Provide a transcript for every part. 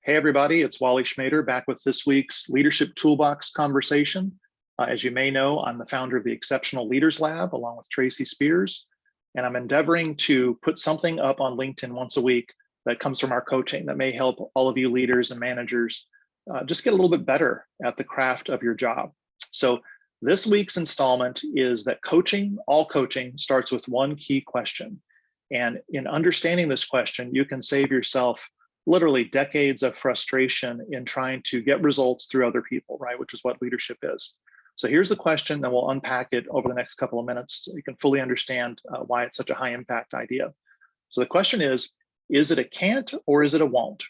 Hey everybody, it's Wally Schmader back with this week's Leadership Toolbox conversation. As you may know, I'm the founder of the Exceptional Leaders Lab along with Tracy Spears, and I'm endeavoring to put something up on LinkedIn once a week that comes from our coaching that may help all of you leaders and managers just get a little bit better at the craft of your job. So this week's installment is that all coaching starts with one key question. And in understanding this question, you can save yourself literally decades of frustration in trying to get results through other people, right? Which is what leadership is. So here's the question, then we'll unpack it over the next couple of minutes so you can fully understand why it's such a high impact idea. So the question is it a can't or is it a won't?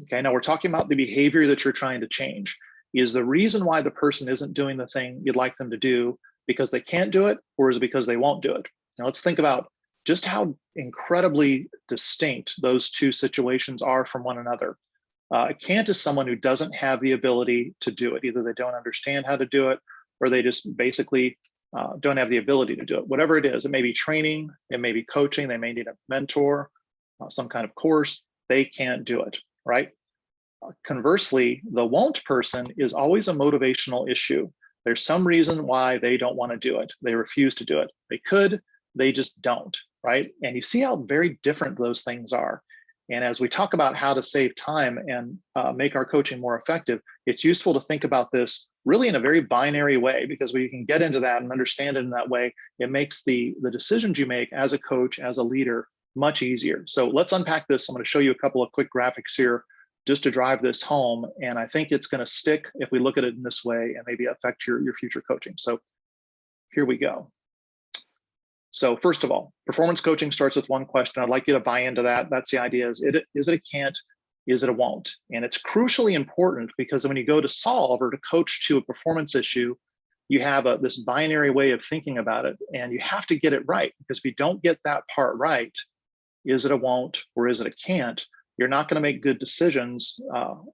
Okay, now we're talking about the behavior that you're trying to change. Is the reason why the person isn't doing the thing you'd like them to do because they can't do it, or is it because they won't do it? Now let's think about just how incredibly distinct those two situations are from one another. A can't is someone who doesn't have the ability to do it. Either they don't understand how to do it, or they just basically don't have the ability to do it. Whatever it is, it may be training, it may be coaching, they may need a mentor, some kind of course, they can't do it, right? Conversely, the won't person is always a motivational issue. There's some reason why they don't want to do it. They refuse to do it. They could, they just don't, right? And you see how very different those things are. And as we talk about how to save time and make our coaching more effective, it's useful to think about this really in a very binary way, because when you can get into that and understand it in that way, it makes the decisions you make as a coach, as a leader, much easier. So let's unpack this. I'm going to show you a couple of quick graphics here just to drive this home. And I think it's going to stick if we look at it in this way and maybe affect your future coaching. So here we go. So first of all, performance coaching starts with one question. I'd like you to buy into that. That's the idea. Is it a can't? Is it a won't? And it's crucially important because when you go to solve or to coach to a performance issue, you have this binary way of thinking about it, and you have to get it right, because if you don't get that part right, is it a won't or is it a can't? You're not going to make good decisions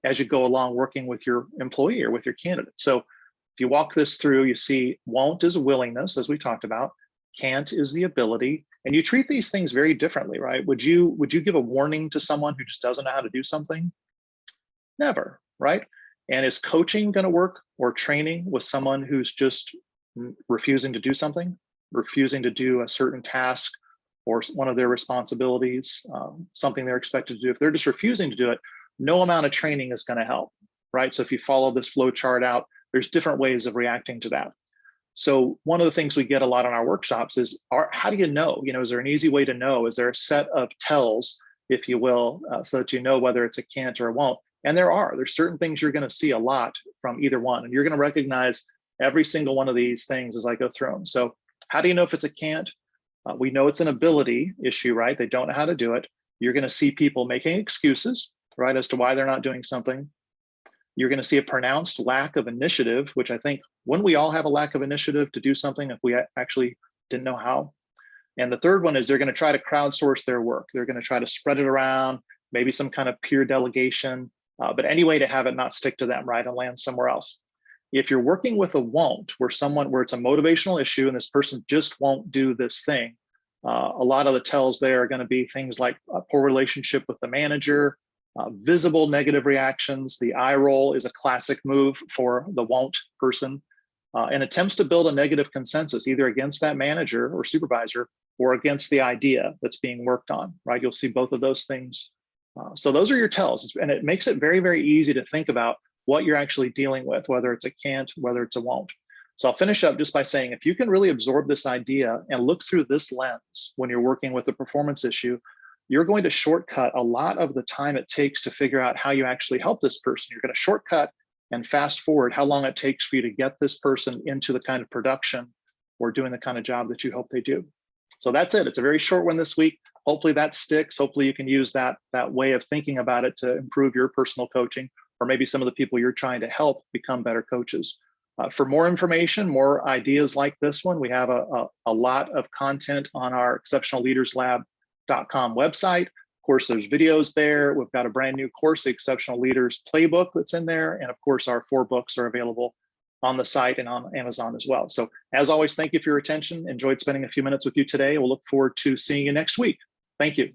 as you go along working with your employee or with your candidate. So if you walk this through, you see won't is willingness, as we talked about. Can't is the ability, and you treat these things very differently, right? Would you give a warning to someone who just doesn't know how to do something? Never, right? And is coaching going to work, or training, with someone who's just refusing to do something, refusing to do a certain task or one of their responsibilities, something they're expected to do? If they're just refusing to do it, no amount of training is going to help, right? So if you follow this flow chart out, there's different ways of reacting to that. So one of the things we get a lot on our workshops is, how do you know? Is there an easy way to know? Is there a set of tells, if you will, so that you know whether it's a can't or a won't? And there's certain things you're going to see a lot from either one, and you're going to recognize every single one of these things as I go through them. So how do you know if it's a can't? We know it's an ability issue, right? They don't know how to do it. You're going to see people making excuses, right, as to why they're not doing something. You're going to see a pronounced lack of initiative, which I think, wouldn't we all have a lack of initiative to do something if we actually didn't know how? And the third one is they're going to try to crowdsource their work. They're going to try to spread it around, maybe some kind of peer delegation, but any way to have it not stick to them, right, and land somewhere else. If you're working with a won't, where it's a motivational issue and this person just won't do this thing, a lot of the tells there are going to be things like a poor relationship with the manager, visible negative reactions. The eye roll is a classic move for the won't person, and attempts to build a negative consensus either against that manager or supervisor or against the idea that's being worked on, right? You'll see both of those things. So those are your tells, and it makes it very, very easy to think about what you're actually dealing with, whether it's a can't, whether it's a won't. So I'll finish up just by saying, if you can really absorb this idea and look through this lens when you're working with a performance issue, you're going to shortcut a lot of the time it takes to figure out how you actually help this person. You're going to shortcut and fast forward how long it takes for you to get this person into the kind of production or doing the kind of job that you hope they do. So that's it. It's a very short one this week. Hopefully that sticks. Hopefully you can use that way of thinking about it to improve your personal coaching, or maybe some of the people you're trying to help become better coaches. For more information, more ideas like this one, we have a lot of content on our exceptionalleaderslab.com website. Of course, there's videos there. We've got a brand new course, the Exceptional Leaders Playbook, that's in there. And of course, our 4 books are available on the site and on Amazon as well. So as always, thank you for your attention. Enjoyed spending a few minutes with you today. We'll look forward to seeing you next week. Thank you.